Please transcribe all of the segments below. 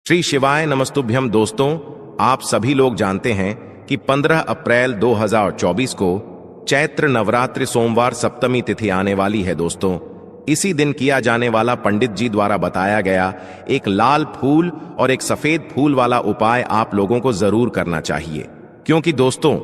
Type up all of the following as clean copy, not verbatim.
श्री शिवाय नमस्तुभ्यम। दोस्तों, आप सभी लोग जानते हैं कि 15 अप्रैल 2024 को चैत्र नवरात्रि सोमवार सप्तमी तिथि आने वाली है। दोस्तों, इसी दिन किया जाने वाला पंडित जी द्वारा बताया गया एक लाल फूल और एक सफेद फूल वाला उपाय आप लोगों को जरूर करना चाहिए, क्योंकि दोस्तों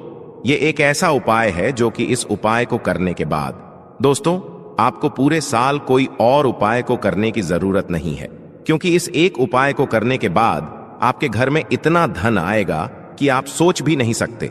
ये एक ऐसा उपाय है जो कि इस उपाय को करने के बाद दोस्तों आपको पूरे साल कोई और उपाय को करने की जरूरत नहीं है, क्योंकि इस एक उपाय को करने के बाद आपके घर में इतना धन आएगा कि आप सोच भी नहीं सकते।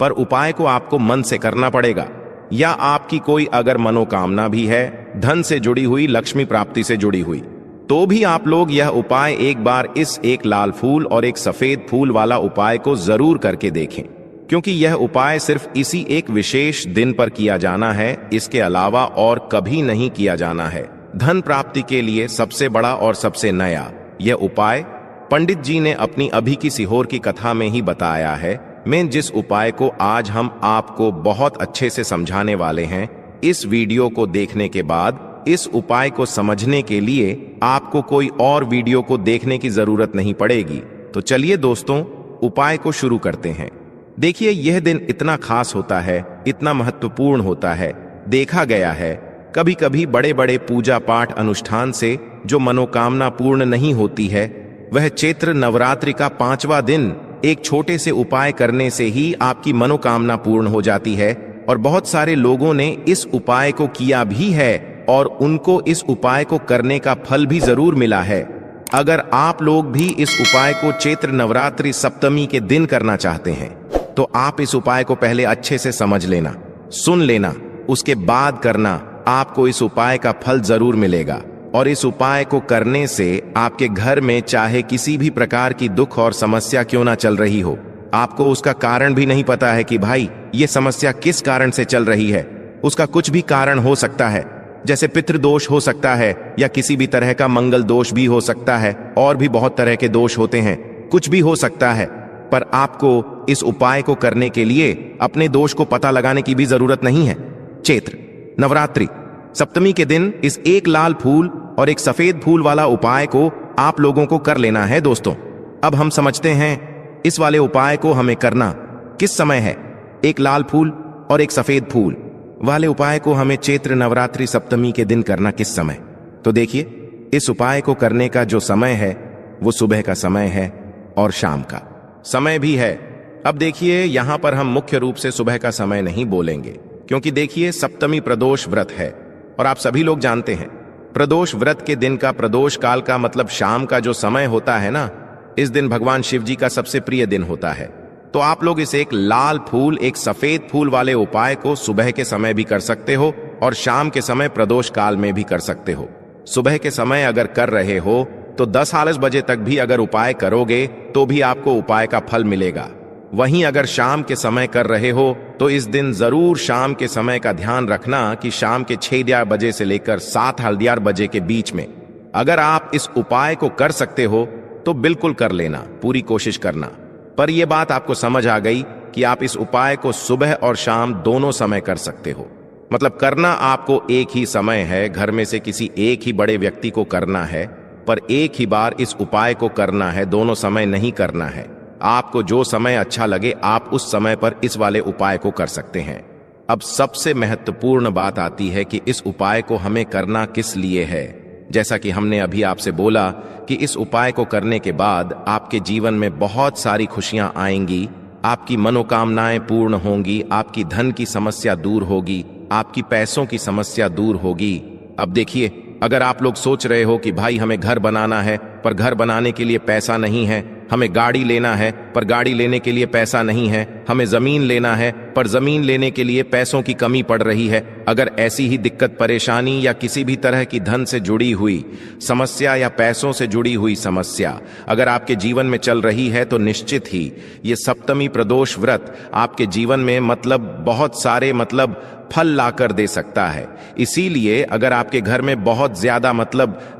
पर उपाय को आपको मन से करना पड़ेगा, या आपकी कोई अगर मनोकामना भी है धन से जुड़ी हुई, लक्ष्मी प्राप्ति से जुड़ी हुई, तो भी आप लोग यह उपाय एक बार इस एक लाल फूल और एक सफेद फूल वाला उपाय को जरूर करके देखें, क्योंकि यह उपाय सिर्फ इसी एक विशेष दिन पर किया जाना है। इसके अलावा और कभी नहीं किया जाना है। धन प्राप्ति के लिए सबसे बड़ा और सबसे नया यह उपाय पंडित जी ने अपनी अभी की सीहोर की कथा में ही बताया है। मैं जिस उपाय को आज हम आपको बहुत अच्छे से समझाने वाले हैं, इस वीडियो को देखने के बाद इस उपाय को समझने के लिए आपको कोई और वीडियो को देखने की जरूरत नहीं पड़ेगी। तो चलिए दोस्तों, उपाय को शुरू करते हैं। देखिए, यह दिन इतना खास होता है, इतना महत्वपूर्ण होता है। देखा गया है कभी कभी बड़े बड़े पूजा पाठ अनुष्ठान से जो मनोकामना पूर्ण नहीं होती है, वह चैत्र नवरात्रि का 5वां दिन एक छोटे से उपाय करने से ही आपकी मनोकामना पूर्ण हो जाती है। और बहुत सारे लोगों ने इस उपाय को किया भी है और उनको इस उपाय को करने का फल भी जरूर मिला है। अगर आप लोग भी इस उपाय को चैत्र नवरात्रि सप्तमी के दिन करना चाहते हैं, तो आप इस उपाय को पहले अच्छे से समझ लेना, सुन लेना, उसके बाद करना। आपको इस उपाय का फल जरूर मिलेगा। और इस उपाय को करने से आपके घर में चाहे किसी भी प्रकार की दुख और समस्या क्यों ना चल रही हो, आपको उसका कारण भी नहीं पता है कि भाई ये समस्या किस कारण से चल रही है। उसका कुछ भी कारण हो सकता है, जैसे पितृदोष हो सकता है, या किसी भी तरह का मंगल दोष भी हो सकता है, और भी बहुत तरह के दोष होते हैं, कुछ भी हो सकता है। पर आपको इस उपाय को करने के लिए अपने दोष को पता लगाने की भी जरूरत नहीं है। चैत्र नवरात्रि सप्तमी के दिन इस एक लाल फूल और एक सफेद फूल वाला उपाय को आप लोगों को कर लेना है। दोस्तों, अब हम समझते हैं इस वाले उपाय को हमें करना किस समय है। एक लाल फूल और एक सफेद फूल वाले उपाय को हमें चैत्र नवरात्रि सप्तमी के दिन करना किस समय। तो देखिए, इस उपाय को करने का जो समय है वो सुबह का समय है और शाम का समय भी है। अब देखिए, यहां पर हम मुख्य रूप से सुबह का समय नहीं बोलेंगे, क्योंकि देखिए सप्तमी प्रदोष व्रत है और आप सभी लोग जानते हैं प्रदोष व्रत के दिन का, प्रदोष काल का मतलब शाम का जो समय होता है ना, इस दिन भगवान शिव जी का सबसे प्रिय दिन होता है। तो आप लोग इस एक लाल फूल एक सफेद फूल वाले उपाय को सुबह के समय भी कर सकते हो और शाम के समय प्रदोष काल में भी कर सकते हो। सुबह के समय अगर कर रहे हो तो 10-11 बजे तक भी अगर उपाय करोगे तो भी आपको उपाय का फल मिलेगा। वहीं अगर शाम के समय कर रहे हो तो इस दिन जरूर शाम के समय का ध्यान रखना कि शाम के 6 बजे से लेकर 7 बजे के बीच में अगर आप इस उपाय को कर सकते हो तो बिल्कुल कर लेना, पूरी कोशिश करना। पर यह बात आपको समझ आ गई कि आप इस उपाय को सुबह और शाम दोनों समय कर सकते हो। मतलब करना आपको एक ही समय है, घर में से किसी एक ही बड़े व्यक्ति को करना है, पर एक ही बार इस उपाय को करना है, दोनों समय नहीं करना है। आपको जो समय अच्छा लगे आप उस समय पर इस वाले उपाय को कर सकते हैं। अब सबसे महत्वपूर्ण बात आती है कि इस उपाय को हमें करना किस लिए है। जैसा कि हमने अभी आपसे बोला कि इस उपाय को करने के बाद आपके जीवन में बहुत सारी खुशियां आएंगी, आपकी मनोकामनाएं पूर्ण होंगी, आपकी धन की समस्या दूर होगी, आपकी पैसों की समस्या दूर होगी। अब देखिए, अगर आप लोग सोच रहे हो कि भाई हमें घर बनाना है पर घर बनाने के लिए पैसा नहीं है, हमें गाड़ी लेना है पर गाड़ी लेने के लिए पैसा नहीं है, हमें जमीन लेना है पर जमीन लेने के लिए पैसों की कमी पड़ रही है, अगर ऐसी ही दिक्कत परेशानी या किसी भी तरह की धन से जुड़ी हुई समस्या या पैसों से जुड़ी हुई समस्या अगर आपके जीवन में चल रही है, तो निश्चित ही ये सप्तमी प्रदोष व्रत आपके जीवन में बहुत सारे फल लाकर दे सकता है। इसीलिए अगर आपके घर में बहुत ज्यादा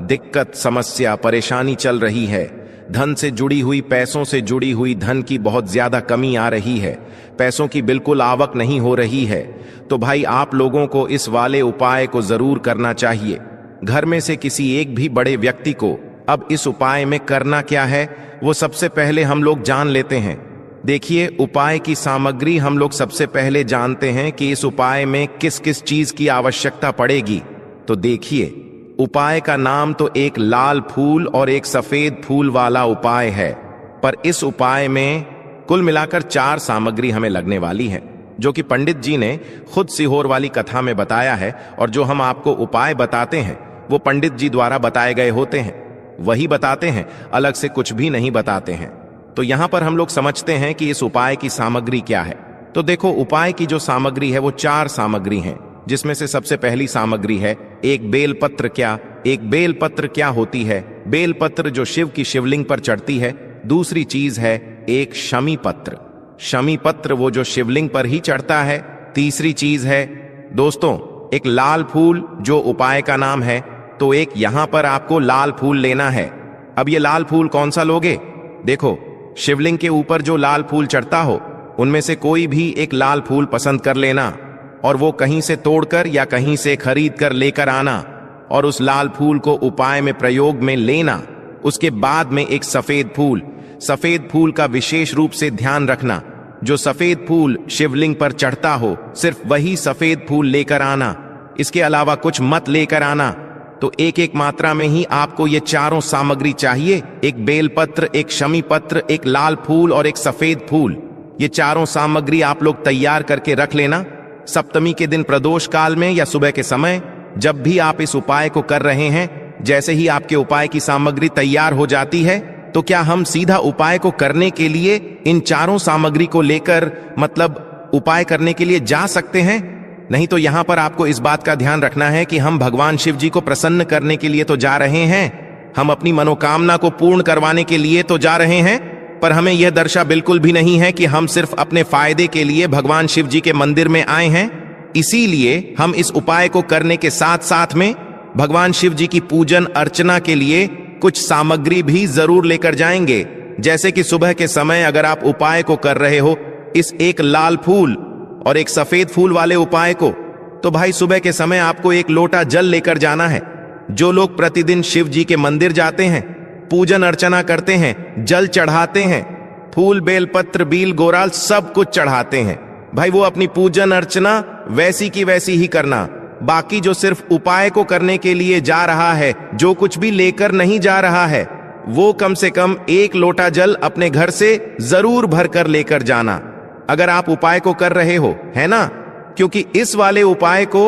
दिक्कत, समस्या, परेशानी चल रही है, धन से जुड़ी हुई, पैसों से जुड़ी हुई धन की बहुत ज्यादा कमी आ रही है, पैसों की बिल्कुल आवक नहीं हो रही है, तो भाई आप लोगों को इस वाले उपाय को जरूर करना चाहिए। घर में से किसी एक भी बड़े व्यक्ति को अब इस उपाय में करना क्या है, वो सबसे पहले हम लोग जान लेते हैं। देखिए, उपाय की सामग्री हम लोग सबसे पहले जानते हैं कि इस उपाय में किस किस चीज की आवश्यकता पड़ेगी। तो देखिए, उपाय का नाम तो एक लाल फूल और एक सफेद फूल वाला उपाय है, पर इस उपाय में कुल मिलाकर 4 सामग्री हमें लगने वाली है, जो कि पंडित जी ने खुद सीहोर वाली कथा में बताया है। और जो हम आपको उपाय बताते हैं वो पंडित जी द्वारा बताए गए होते हैं, वही बताते हैं, अलग से कुछ भी नहीं बताते हैं। तो यहां पर हम लोग समझते हैं कि इस उपाय की सामग्री क्या है। तो देखो, उपाय की जो सामग्री है वो 4 सामग्री हैं, जिसमें से सबसे पहली सामग्री है एक बेलपत्र। एक बेलपत्र क्या होती है? बेलपत्र जो शिव की शिवलिंग पर चढ़ती है। दूसरी चीज है एक शमी पत्र। शमी पत्र वो जो शिवलिंग पर ही चढ़ता है। तीसरी चीज है दोस्तों एक लाल फूल, जो उपाय का नाम है। तो एक यहां पर आपको लाल फूल लेना है। अब ये लाल फूल कौन सा लोगे? देखो, शिवलिंग के ऊपर जो लाल फूल चढ़ता हो उनमें से कोई भी एक लाल फूल पसंद कर लेना, और वो कहीं से तोड़कर या कहीं से खरीद कर लेकर आना, और उस लाल फूल को उपाय में प्रयोग में लेना। उसके बाद में एक सफेद फूल का विशेष रूप से ध्यान रखना। जो सफेद फूल शिवलिंग पर चढ़ता हो सिर्फ वही सफेद फूल लेकर आना, इसके अलावा कुछ मत लेकर आना। तो एक एक मात्रा में ही आपको ये चारों सामग्री चाहिए। एक बेलपत्र, एक शमी पत्र, एक लाल फूल और एक सफेद फूल। ये चारों सामग्री आप लोग तैयार करके रख लेना। सप्तमी के दिन प्रदोष काल में या सुबह के समय जब भी आप इस उपाय को कर रहे हैं, जैसे ही आपके उपाय की सामग्री तैयार हो जाती है, तो क्या हम सीधा उपाय को करने के लिए इन चारों सामग्री को लेकर मतलब उपाय करने के लिए जा सकते हैं? नहीं तो यहां पर आपको इस बात का ध्यान रखना है कि हम भगवान शिव जी को प्रसन्न करने के लिए तो जा रहे हैं, हम अपनी मनोकामना को पूर्ण करवाने के लिए तो जा रहे हैं, पर हमें यह दर्शा बिल्कुल भी नहीं है कि हम सिर्फ अपने फायदे के लिए भगवान शिव जी के मंदिर में आए हैं। इसीलिए हम इस उपाय को करने के साथ साथ में भगवान शिव जी की पूजन अर्चना के लिए कुछ सामग्री भी जरूर लेकर जाएंगे। जैसे कि सुबह के समय अगर आप उपाय को कर रहे हो इस एक लाल फूल और एक सफेद फूल वाले उपाय को, तो भाई सुबह के समय आपको एक लोटा जल लेकर जाना है। जो लोग प्रतिदिन शिव जी के मंदिर जाते हैं, पूजन अर्चना करते हैं, जल चढ़ाते हैं, फूल बेलपत्र बील गोराल सब कुछ चढ़ाते हैं, भाई वो अपनी पूजन अर्चना वैसी की वैसी ही करना। बाकी जो सिर्फ उपाय को करने के लिए जा रहा है, जो कुछ भी लेकर नहीं जा रहा है, वो कम से कम एक लोटा जल अपने घर से जरूर भरकर लेकर जाना, अगर आप उपाय को कर रहे हो, है ना? क्योंकि इस वाले उपाय को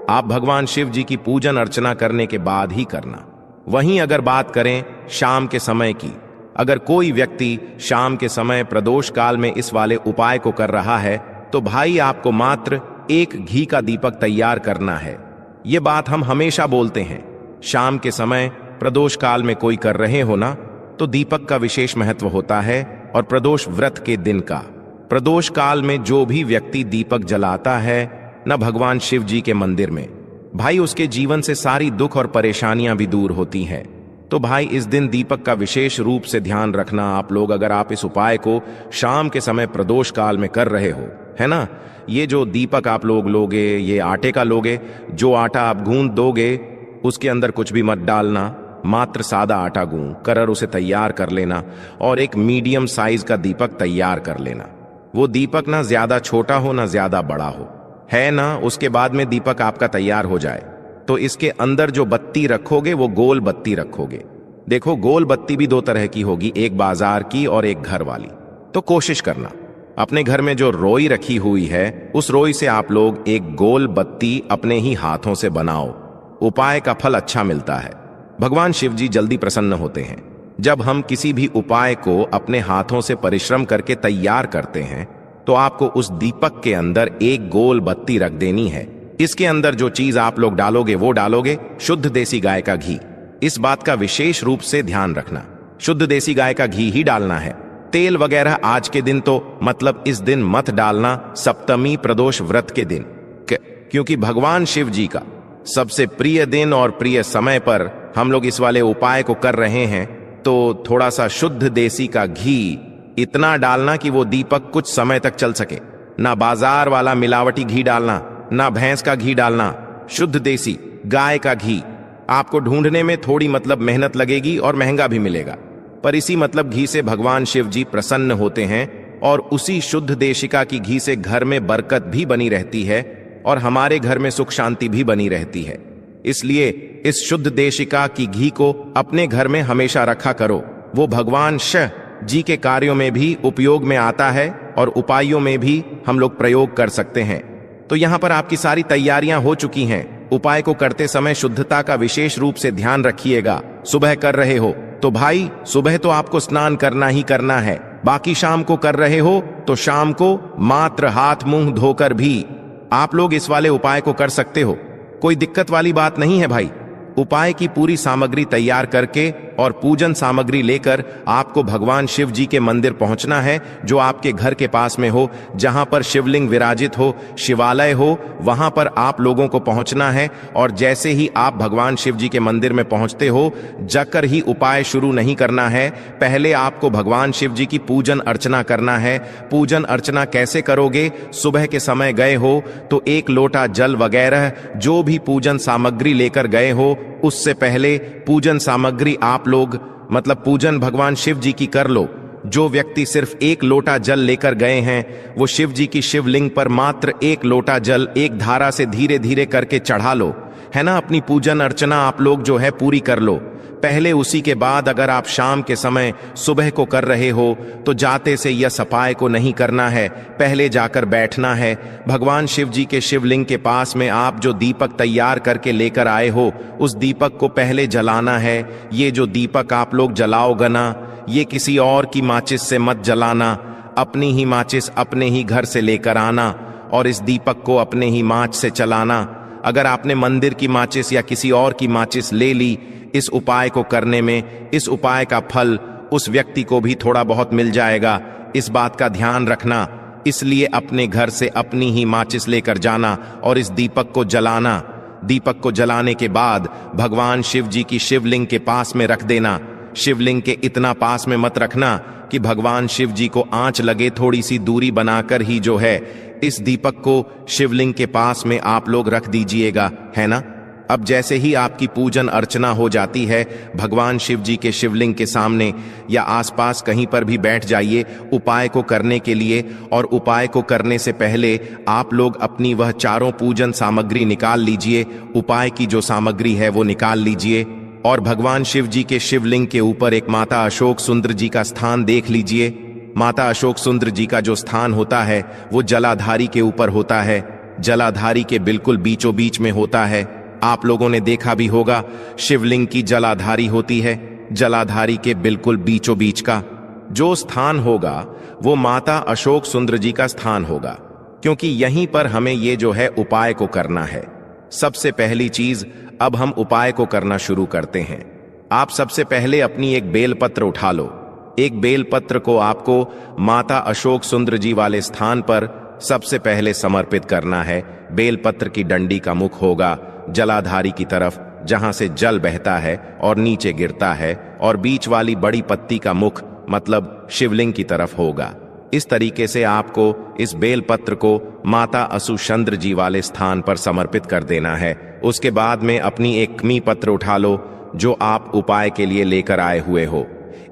आप भगवान शिव जी की पूजन अर्चना करने के बाद ही करना। वहीं अगर बात करें शाम के समय की, अगर कोई व्यक्ति शाम के समय प्रदोष काल में इस वाले उपाय को कर रहा है, तो भाई आपको मात्र एक घी का दीपक तैयार करना है। ये बात हम हमेशा बोलते हैं। शाम के समय प्रदोष काल में कोई कर रहे हो ना, तो दीपक का विशेष महत्व होता है। और प्रदोष व्रत के दिन का, प्रदोष काल में जो भी व्यक्ति दीपक जलाता है न भगवान शिव जी के मंदिर में, भाई उसके जीवन से सारी दुख और परेशानियां भी दूर होती हैं। तो भाई इस दिन दीपक का विशेष रूप से ध्यान रखना आप लोग, अगर आप इस उपाय को शाम के समय प्रदोष काल में कर रहे हो, है ना? ये जो दीपक आप लोग लोगे, ये आटे का लोगे। जो आटा आप गूंद दोगे उसके अंदर कुछ भी मत डालना, मात्र सादा आटा गूंद कर उसे तैयार कर लेना, और एक मीडियम साइज का दीपक तैयार कर लेना। वो दीपक ना ज्यादा छोटा हो ना ज्यादा बड़ा हो, है ना? उसके बाद में दीपक आपका तैयार हो जाए तो इसके अंदर जो बत्ती रखोगे वो गोल बत्ती रखोगे। देखो, गोल बत्ती भी 2 तरह की होगी, एक बाजार की और एक घर वाली। तो कोशिश करना अपने घर में जो रोई रखी हुई है उस रोई से आप लोग एक गोल बत्ती अपने ही हाथों से बनाओ। उपाय का फल अच्छा मिलता है। भगवान शिव जी जल्दी प्रसन्न होते हैं जब हम किसी भी उपाय को अपने हाथों से परिश्रम करके तैयार करते हैं। तो आपको उस दीपक के अंदर एक गोल बत्ती रख देनी है। इसके अंदर जो चीज आप लोग डालोगे वो डालोगे शुद्ध देसी गाय का घी। इस बात का विशेष रूप से ध्यान रखना, शुद्ध देसी गाय का घी ही डालना है। तेल वगैरह आज के दिन तो मतलब इस दिन मत डालना, सप्तमी प्रदोष व्रत के दिन, क्योंकि भगवान शिव जी का सबसे प्रिय दिन और प्रिय समय पर हम लोग इस वाले उपाय को कर रहे हैं। तो थोड़ा सा शुद्ध देसी का घी इतना डालना कि वो दीपक कुछ समय तक चल सके। ना बाजार वाला मिलावटी घी डालना, ना भैंस का घी डालना, शुद्ध देसी गाय का घी। आपको ढूंढने में थोड़ी मतलब मेहनत लगेगी और महंगा भी मिलेगा, पर इसी मतलब घी से भगवान शिव जी प्रसन्न होते हैं और उसी शुद्ध देशिका की घी से घर में बरकत भी बनी रहती है और हमारे घर में सुख शांति भी बनी रहती है। इसलिए इस शुद्ध देशिका की घी को अपने घर में हमेशा रखा करो। वो भगवान शिव जी के कार्यों में भी उपयोग में आता है और उपायों में भी हम लोग प्रयोग कर सकते हैं। तो यहाँ पर आपकी सारी तैयारियां हो चुकी हैं। उपाय को करते समय शुद्धता का विशेष रूप से ध्यान रखिएगा। सुबह कर रहे हो तो भाई सुबह तो आपको स्नान करना ही करना है, बाकी शाम को कर रहे हो तो शाम को मात्र हाथ मुंह धोकर भी आप लोग इस वाले उपाय को कर सकते हो। कोई दिक्कत वाली बात नहीं है भाई। उपाय की पूरी सामग्री तैयार करके और पूजन सामग्री लेकर आपको भगवान शिव जी के मंदिर पहुंचना है, जो आपके घर के पास में हो, जहां पर शिवलिंग विराजित हो, शिवालय हो, वहां पर आप लोगों को पहुंचना है। और जैसे ही आप भगवान शिव जी के मंदिर में पहुंचते हो, जाकर ही उपाय शुरू नहीं करना है। पहले आपको भगवान शिव जी की पूजन अर्चना करना है। पूजन अर्चना कैसे करोगे? सुबह के समय गए हो तो 1 लोटा जल वगैरह जो भी पूजन सामग्री लेकर गए हो, उससे पहले पूजन सामग्री आप लोग मतलब पूजन भगवान शिव जी की कर लो। जो व्यक्ति सिर्फ 1 लोटा जल लेकर गए हैं, वो शिव जी की शिवलिंग पर मात्र 1 लोटा जल एक धारा से धीरे धीरे करके चढ़ा लो, है ना। अपनी पूजन अर्चना आप लोग जो है पूरी कर लो पहले। उसी के बाद अगर आप शाम के समय सुबह को कर रहे हो तो जाते से यह सफाई को नहीं करना है, पहले जाकर बैठना है। भगवान शिव जी के शिवलिंग के पास में आप जो दीपक तैयार करके लेकर आए हो, उस दीपक को पहले जलाना है। ये जो दीपक आप लोग जलाओगे ना, ये किसी और की माचिस से मत जलाना, अपनी ही माचिस अपने ही घर से लेकर आना और इस दीपक को अपने ही माच से चलाना। अगर आपने मंदिर की माचिस या किसी और की माचिस ले ली, इस उपाय को करने में इस उपाय का फल उस व्यक्ति को भी थोड़ा बहुत मिल जाएगा। इस बात का ध्यान रखना। इसलिए अपने घर से अपनी ही माचिस लेकर जाना और इस दीपक को जलाना। दीपक को जलाने के बाद भगवान शिव जी की शिवलिंग के पास में रख देना। शिवलिंग के इतना पास में मत रखना कि भगवान शिव जी को आंच लगे, थोड़ी सी दूरी बनाकर ही जो है इस दीपक को शिवलिंग के पास में आप लोग रख दीजिएगा, है ना। अब जैसे ही आपकी पूजन अर्चना हो जाती है, भगवान शिव जी के शिवलिंग के सामने या आसपास कहीं पर भी बैठ जाइए उपाय को करने के लिए। और उपाय को करने से पहले आप लोग अपनी वह चारों पूजन सामग्री निकाल लीजिए। उपाय की जो सामग्री है वो निकाल लीजिए और भगवान शिव जी के शिवलिंग के ऊपर एक माता अशोक सुंदर जी का स्थान देख लीजिए। माता अशोक सुंदर जी का जो स्थान होता है वो जलाधारी के ऊपर होता है, जलाधारी के बिल्कुल बीचों बीच में होता है। आप लोगों ने देखा भी होगा शिवलिंग की जलाधारी होती है, जलाधारी के बिल्कुल बीचों बीच का जो स्थान होगा वो माता अशोक सुंदर जी का स्थान होगा, क्योंकि यहीं पर हमें ये जो है उपाय को करना है। सबसे पहली चीज, अब हम उपाय को करना शुरू करते हैं। आप सबसे पहले अपनी एक बेलपत्र उठा लो। एक बेलपत्र को आपको माता अशोक सुंदर जी वाले स्थान पर सबसे पहले समर्पित करना है। बेलपत्र की डंडी का मुख होगा जलाधारी की तरफ, जहां से जल बहता है और नीचे गिरता है, और बीच वाली बड़ी पत्ती का मुख मतलब शिवलिंग की तरफ होगा। इस तरीके से आपको इस बेलपत्र को माता अशुचंद्र जी वाले स्थान पर समर्पित कर देना है। उसके बाद में अपनी एक कमी पत्र उठा लो जो आप उपाय के लिए लेकर आए हुए हो।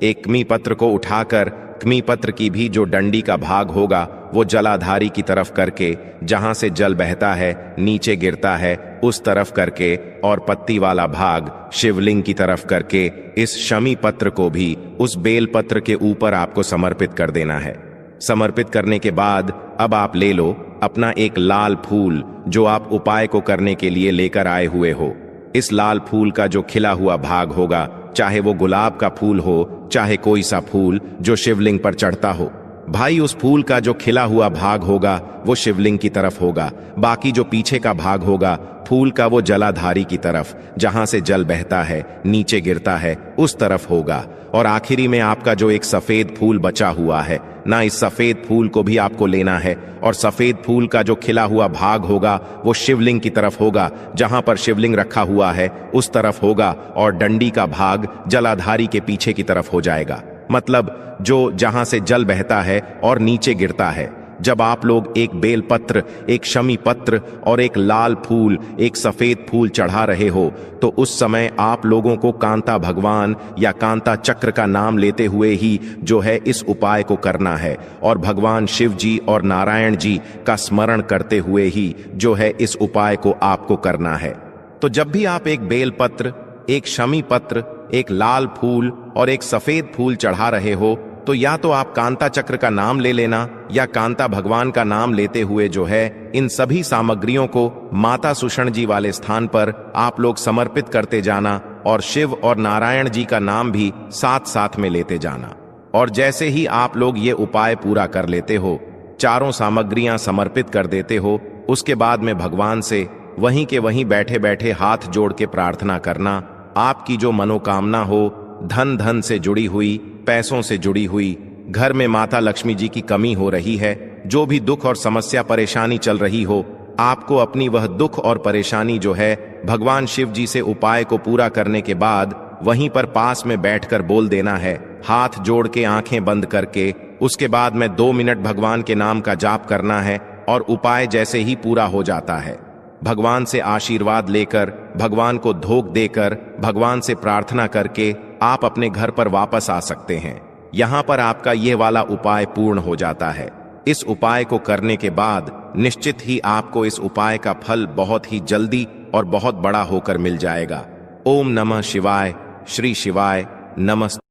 एक कमी पत्र को उठाकर कमी पत्र की भी जो डंडी का भाग होगा वो जलाधारी की तरफ करके, जहां से जल बहता है नीचे गिरता है उस तरफ करके, और पत्ती वाला भाग शिवलिंग की तरफ करके इस शमी पत्र को भी उस बेल पत्र के ऊपर आपको समर्पित कर देना है। समर्पित करने के बाद अब आप ले लो अपना एक लाल फूल जो आप उपाय को करने के लिए लेकर आए हुए हो। इस लाल फूल का जो खिला हुआ भाग होगा, चाहे वो गुलाब का फूल हो, चाहे कोई सा फूल जो शिवलिंग पर चढ़ता हो, भाई उस फूल का जो खिला हुआ भाग होगा वो शिवलिंग की तरफ होगा। बाकी जो पीछे का भाग होगा फूल का वो जलाधारी की तरफ, जहां से जल बहता है नीचे गिरता है उस तरफ होगा। और आखिरी में आपका जो एक सफेद फूल बचा हुआ है ना, इस सफेद फूल को भी आपको लेना है और सफेद फूल का जो खिला हुआ भाग होगा वो शिवलिंग की तरफ होगा, जहां पर शिवलिंग रखा हुआ है उस तरफ होगा, और डंडी का भाग जलाधारी के पीछे की तरफ हो जाएगा। मतलब जो जहां से जल बहता है और नीचे गिरता है, जब आप लोग एक बेलपत्र, एक शमी पत्र और एक लाल फूल, एक सफेद फूल चढ़ा रहे हो, तो उस समय आप लोगों को कांता भगवान या कांता चक्र का नाम लेते हुए ही जो है इस उपाय को करना है, और भगवान शिव जी और नारायण जी का स्मरण करते हुए ही जो है इस उपाय को आपको करना है। तो जब भी आप एक बेलपत्र, एक शमी पत्र, एक लाल फूल और एक सफेद फूल चढ़ा रहे हो, तो या तो आप कांता चक्र का नाम ले लेना या कांता भगवान का नाम लेते हुए जो है इन सभी सामग्रियों को माता सुषण जी वाले स्थान पर आप लोग समर्पित करते जाना, और शिव और नारायण जी का नाम भी साथ साथ में लेते जाना। और जैसे ही आप लोग ये उपाय पूरा कर लेते हो, चारों सामग्रियां समर्पित कर देते हो, उसके बाद में भगवान से वहीं के वहीं बैठे बैठे हाथ जोड़ के प्रार्थना करना। आपकी जो मनोकामना हो, धन से जुड़ी हुई, पैसों से जुड़ी हुई, घर में माता लक्ष्मी जी की कमी हो रही है, जो भी दुख और समस्या परेशानी चल रही हो, आपको अपनी वह दुख और परेशानी जो है भगवान शिव जी से उपाय को पूरा करने के बाद वहीं पर पास में बैठकर बोल देना है, हाथ जोड़ के आंखें बंद करके। उसके बाद में 2 मिनट भगवान के नाम का जाप करना है, और उपाय जैसे ही पूरा हो जाता है, भगवान से आशीर्वाद लेकर, भगवान को धोख देकर, भगवान से प्रार्थना करके आप अपने घर पर वापस आ सकते हैं। यहां पर आपका यह वाला उपाय पूर्ण हो जाता है। इस उपाय को करने के बाद निश्चित ही आपको इस उपाय का फल बहुत ही जल्दी और बहुत बड़ा होकर मिल जाएगा। ओम नमः शिवाय। श्री शिवाय नमस्ते।